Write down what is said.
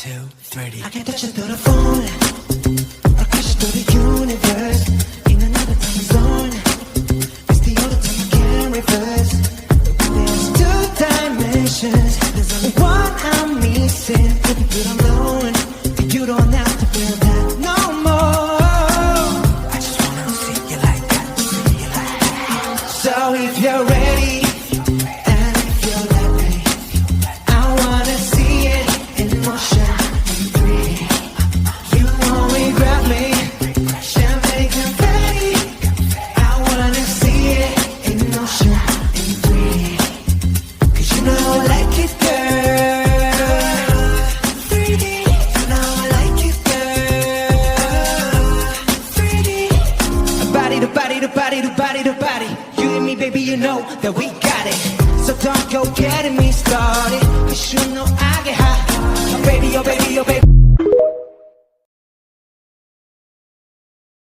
two, three. I can touch it through the phone, or crash it through the universe. In another time zone, it's the only time I can reverse. There's two dimensions, there's only one I'm missing. Baby, you don't know it, you don't have to feel that no more. I just wanna see you like that, see you like that. So if you're ready, and if you're let me, I wanna see it in motion. You only grab me, champagne confetti. I wanna see it in motion in 3D. 'Cause you know I like it, girl. 3D. You know I like it, girl. 3D. Body to body to body to body to body. You and me, baby, you know that we